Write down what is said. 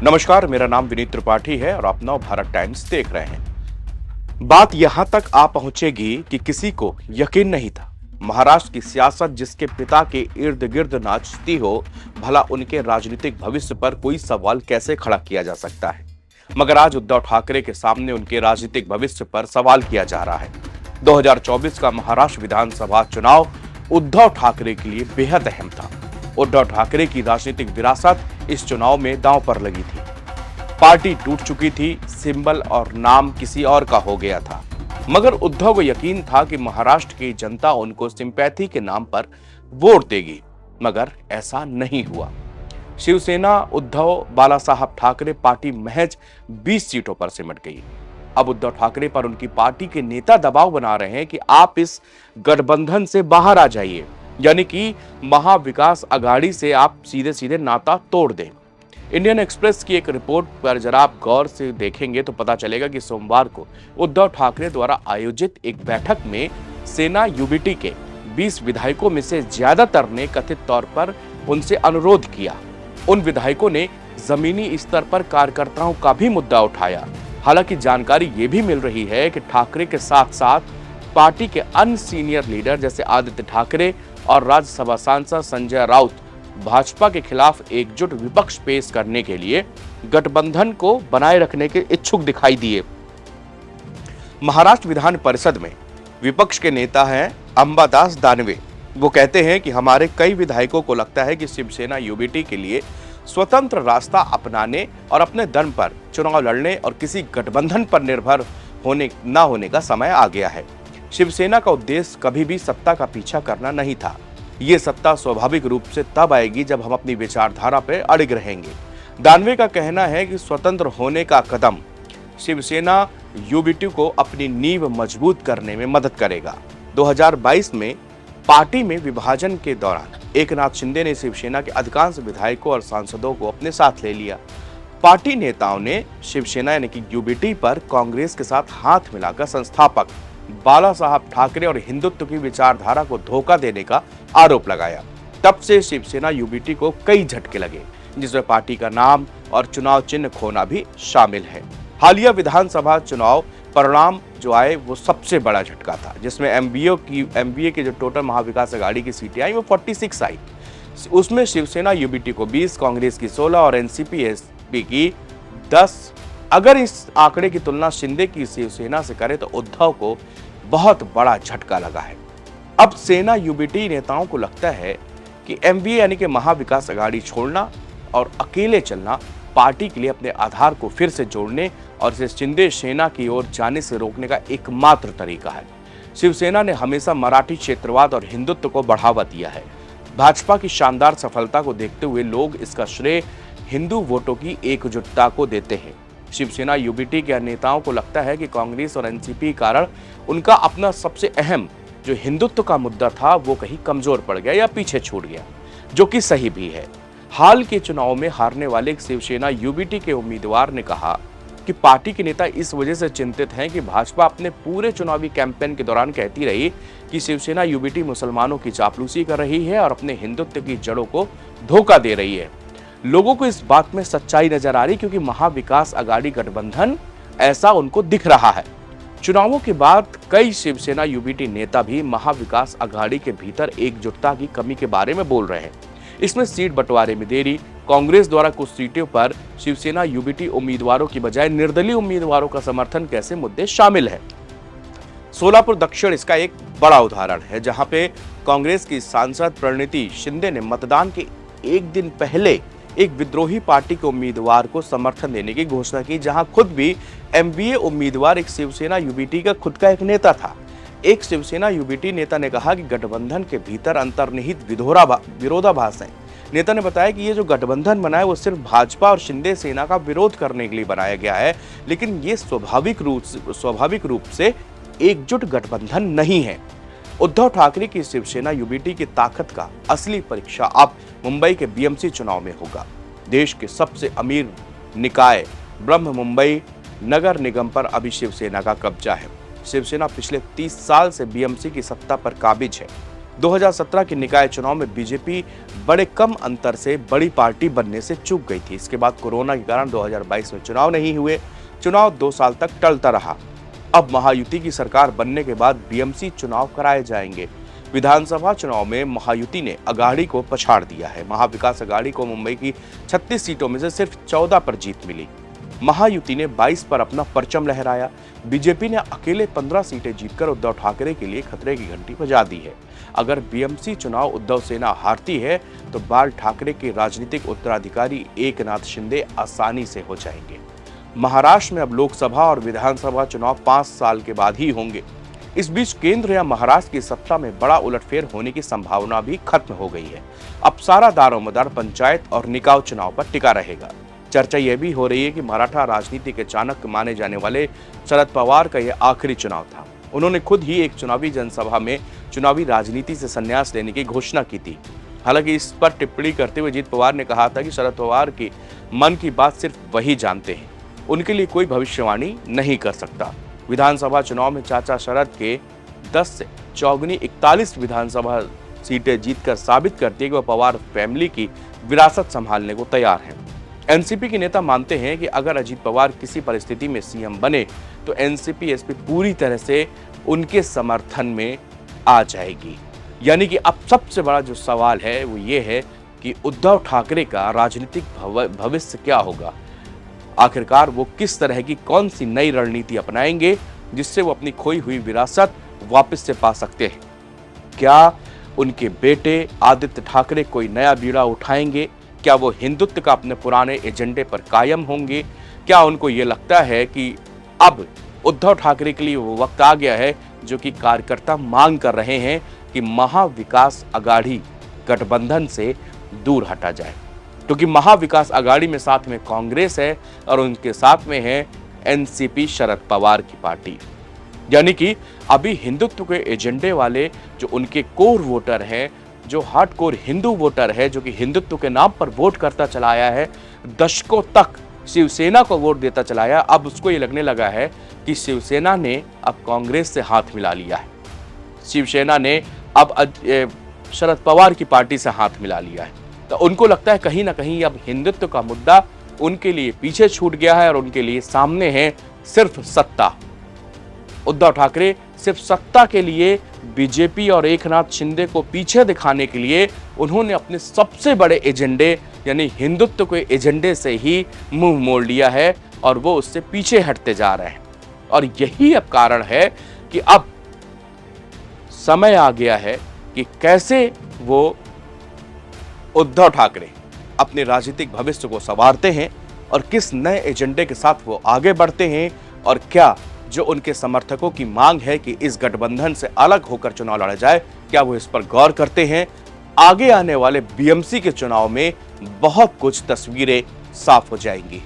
नमस्कार, मेरा नाम विनीत त्रिपाठी है और आप नव भारत टाइम्स देख रहे हैं। बात यहां तक आ पहुंचेगी कि किसी को यकीन नहीं था। महाराष्ट्र की सियासत जिसके पिता के इर्द गिर्द नाचती हो, भला उनके राजनीतिक भविष्य पर कोई सवाल कैसे खड़ा किया जा सकता है। मगर आज उद्धव ठाकरे के सामने उनके राजनीतिक भविष्य पर सवाल किया जा रहा है। 2024 का महाराष्ट्र विधानसभा चुनाव उद्धव ठाकरे के लिए बेहद अहम था। उद्धव ठाकरे की राजनीतिक विरासत इस चुनाव में दांव पर लगी थी। पार्टी टूट चुकी थी, सिंबल और नाम किसी और का हो गया था। मगर उद्धव को यकीन था कि महाराष्ट्र की जनता उनको सिंपैथी के नाम पर वोट देगी, मगर ऐसा नहीं हुआ। शिवसेना उद्धव बाला साहब ठाकरे पार्टी महज 20 सीटों पर सिमट गई। अब उद्धव ठाकरे पर उनकी पार्टी के नेता दबाव बना रहे हैं कि आप इस गठबंधन से बाहर आ जाइए, यानी कि महाविकास अघाड़ी से आप सीधे सीधे नाता तोड़ दें। इंडियन एक्सप्रेस की एक रिपोर्ट पर जरा आप गौर से देखेंगे तो पता चलेगा कि सोमवार को उद्धव ठाकरे द्वारा आयोजित एक बैठक में सेना यूबीटी के 20 विधायकों में से ज्यादातर ने कथित तौर पर उनसे अनुरोध किया। उन विधायकों ने जमीनी स्तर पर कार्यकर्ताओं का भी मुद्दा उठाया। हालांकि जानकारी ये भी मिल रही है कि ठाकरे के साथ साथ पार्टी के अन्य सीनियर लीडर जैसे आदित्य ठाकरे और राज्यसभा सांसद संजय राउत भाजपा के खिलाफ एकजुट विपक्ष पेश करने के लिए गठबंधन को बनाए रखने के इच्छुक दिखाई दिए। महाराष्ट्र विधान परिषद में विपक्ष के नेता हैं अंबादास दानवे। वो कहते हैं कि हमारे कई विधायकों को लगता है कि शिवसेना यूबीटी के लिए स्वतंत्र रास्ता अपनाने और अपने दम पर चुनाव लड़ने और किसी गठबंधन पर निर्भर होने का समय आ गया है। शिवसेना का उद्देश्य कभी भी सत्ता का पीछा करना नहीं था। ये सत्ता स्वाभाविक रूप से तब आएगी जब हम अपनी विचारधारा पर अड़िग रहेंगे। दानवे का कहना है कि स्वतंत्र होने का कदम शिवसेना यूबीटी को अपनी नींव मजबूत करने में मदद करेगा। 2022 में पार्टी में विभाजन के दौरान एकनाथ शिंदे ने शिवसेना के अधिकांश विधायकों और सांसदों को अपने साथ ले लिया। पार्टी नेताओं ने शिवसेना यानी कि यूबीटी पर कांग्रेस के साथ हाथ मिलाकर संस्थापक बाला साहब ठाकरे और हिंदुत्व की विचारधारा को धोखा देने का आरोप लगाया। तब से शिवसेना यूबीटी को कई झटके लगे, जिसमें पार्टी का नाम और चुनाव चिन्ह खोना भी शामिल है। हालिया विधानसभा चुनाव परिणाम जो आए वो सबसे बड़ा झटका था, जिसमें एमवीए की जो टोटल महाविकास अघाड़ी की सीटें आई वो 46 आई। उसमें शिवसेना यूबीटी को 20, कांग्रेस की 16 और एनसीपी एसपी की 10। अगर इस आंकड़े की तुलना शिंदे की शिवसेना से करें तो उद्धव को बहुत बड़ा झटका लगा है। अब सेना यूबीटी नेताओं को लगता है कि एमवीए यानी कि महाविकास अघाड़ी छोड़ना और अकेले चलना पार्टी के लिए अपने आधार को फिर से जोड़ने और इसे शिंदे सेना की ओर जाने से रोकने का एकमात्र तरीका है। शिवसेना ने हमेशा मराठी क्षेत्रवाद और हिंदुत्व को बढ़ावा दिया है। भाजपा की शानदार सफलता को देखते हुए लोग इसका श्रेय हिंदू वोटों की एकजुटता को देते हैं। शिवसेना यूबीटी के नेताओं को लगता है कि कांग्रेस और एनसीपी कारण उनका अपना सबसे अहम जो हिंदुत्व का मुद्दा था वो कहीं कमजोर पड़ गया या पीछे छूट गया, जो कि सही भी है। हाल के चुनाव में हारने वाले शिवसेना यूबीटी के उम्मीदवार ने कहा कि पार्टी के नेता इस वजह से चिंतित हैं कि भाजपा अपने पूरे चुनावी कैंपेन के दौरान कहती रही कि शिवसेना यूबीटी मुसलमानों की चापलूसी कर रही है और अपने हिंदुत्व की जड़ों को धोखा दे रही है। लोगों को इस बात में सच्चाई नजर आ रही क्योंकि महाविकास अघाड़ी गठबंधन ऐसा उनको दिख रहा है। चुनावों के बाद कई शिवसेना यूबीटी नेता भी महाविकास अघाड़ी के भीतर एकजुटता की कमी के बारे में बोल रहे हैं। इसमें सीट बंटवारे में देरी, कांग्रेस द्वारा कुछ सीटों पर शिवसेना यूबीटी उम्मीदवारों की बजाय निर्दलीय उम्मीदवारों का समर्थन कैसे मुद्दे शामिल है। सोलापुर दक्षिण इसका एक बड़ा उदाहरण है, जहां पे कांग्रेस की सांसद प्रणीति शिंदे ने मतदान के एक दिन पहले एक विद्रोही पार्टी के उम्मीदवार को समर्थन देने की घोषणा की, जहां खुद भी एमवीए उम्मीदवार एक शिवसेना यूबीटी का खुद का एक नेता था। एक शिवसेना यूबीटी नेता ने कहा कि गठबंधन के भीतर अंतर्निहित विरोधाभास है। नेता ने बताया कि ये जो गठबंधन बना है वो सिर्फ भाजपा और शिंदे सेना का विरोध करने के लिए बनाया गया है, लेकिन ये स्वाभाविक रूप से एकजुट गठबंधन नहीं है। उद्धव ठाकरे की शिवसेना यूबीटी की ताकत का असली परीक्षा अब मुंबई के बीएमसी चुनाव में होगा। देश के सबसे अमीर निकाय ब्रह्म मुंबई नगर निगम पर अभी शिवसेना का कब्जा है। शिवसेना पिछले 30 साल से बीएमसी की सत्ता पर काबिज है। 2017 के निकाय चुनाव में बीजेपी बड़े कम अंतर से बड़ी पार्टी बनने से चूक गई थी। इसके बाद कोरोना के कारण 2022 में चुनाव नहीं हुए। चुनाव 2 साल तक टलता रहा। अब महायुति की सरकार बनने के बाद बीएमसी चुनाव कराए जाएंगे। विधानसभा चुनाव में महायुति ने अघाड़ी को पछाड़ दिया है। महाविकास अघाड़ी को मुंबई की 36 सीटों में से सिर्फ 14 पर जीत मिली। महायुति ने 22 पर अपना परचम लहराया। बीजेपी ने अकेले 15 सीटें जीतकर उद्धव ठाकरे के लिए खतरे की घंटी बजा दी है। अगर बीएमसी चुनाव उद्धव सेना हारती है तो बाल ठाकरे के राजनीतिक उत्तराधिकारी एकनाथ शिंदे आसानी से हो जाएंगे। महाराष्ट्र में अब लोकसभा और विधानसभा चुनाव 5 साल के बाद ही होंगे। इस बीच केंद्र या महाराष्ट्र की सत्ता में बड़ा उलटफेर होने की संभावना भी खत्म हो गई है। अब सारा दारोमदार पंचायत और निकाय चुनाव पर टिका रहेगा। चर्चा यह भी हो रही है कि मराठा राजनीति के चाणक्य माने जाने वाले शरद पवार का यह आखिरी चुनाव था। उन्होंने खुद ही एक चुनावी जनसभा में चुनावी राजनीति से संन्यास लेने की घोषणा की थी। हालांकि इस पर टिप्पणी करते हुए अजीत पवार ने कहा था कि शरद पवार की मन की बात सिर्फ वही जानते हैं, उनके लिए कोई भविष्यवाणी नहीं कर सकता। विधानसभा चुनाव में चाचा शरद के 10 से चौगुनी 41 विधानसभा सीटें जीतकर साबित करती है कि वह पवार फैमिली की विरासत संभालने को तैयार है। एनसीपी के नेता मानते हैं कि अगर अजीत पवार किसी परिस्थिति में सीएम बने तो एनसीपी एसपी पूरी तरह से उनके समर्थन में आ जाएगी। यानी कि अब सबसे बड़ा जो सवाल है वो ये है कि उद्धव ठाकरे का राजनीतिक भविष्य क्या होगा। आखिरकार वो किस तरह की कौन सी नई रणनीति अपनाएंगे जिससे वो अपनी खोई हुई विरासत वापस से पा सकते हैं। क्या उनके बेटे आदित्य ठाकरे कोई नया बीड़ा उठाएंगे? क्या वो हिंदुत्व का अपने पुराने एजेंडे पर कायम होंगे? क्या उनको ये लगता है कि अब उद्धव ठाकरे के लिए वो वक्त आ गया है जो कि कार्यकर्ता मांग कर रहे हैं कि महाविकास अघाड़ी गठबंधन से दूर हटा जाए? क्योंकि महाविकास अघाड़ी में साथ में कांग्रेस है और उनके साथ में है एनसीपी शरद पवार की पार्टी। यानी कि अभी हिंदुत्व के एजेंडे वाले जो उनके कोर वोटर हैं, जो हार्डकोर हिंदू वोटर है, जो कि हिंदुत्व के नाम पर वोट करता चला आया है, दशकों तक शिवसेना को वोट देता चला आया, अब उसको ये लगने लगा है कि शिवसेना ने अब कांग्रेस से हाथ मिला लिया है। शिवसेना ने अब शरद पवार की पार्टी से हाथ मिला लिया है। तो उनको लगता है कहीं ना कहीं अब हिंदुत्व का मुद्दा उनके लिए पीछे छूट गया है और उनके लिए सामने है सिर्फ सत्ता। उद्धव ठाकरे सिर्फ सत्ता के लिए बीजेपी और एकनाथ शिंदे को पीछे दिखाने के लिए उन्होंने अपने सबसे बड़े एजेंडे यानी हिंदुत्व के एजेंडे से ही मुंह मोड़ लिया है और वो उससे पीछे हटते जा रहे हैं। और यही अब कारण है कि अब समय आ गया है कि कैसे वो उद्धव ठाकरे अपने राजनीतिक भविष्य को संवारते हैं और किस नए एजेंडे के साथ वो आगे बढ़ते हैं, और क्या जो उनके समर्थकों की मांग है कि इस गठबंधन से अलग होकर चुनाव लड़ा जाए, क्या वो इस पर गौर करते हैं। आगे आने वाले बीएमसी के चुनाव में बहुत कुछ तस्वीरें साफ हो जाएंगी।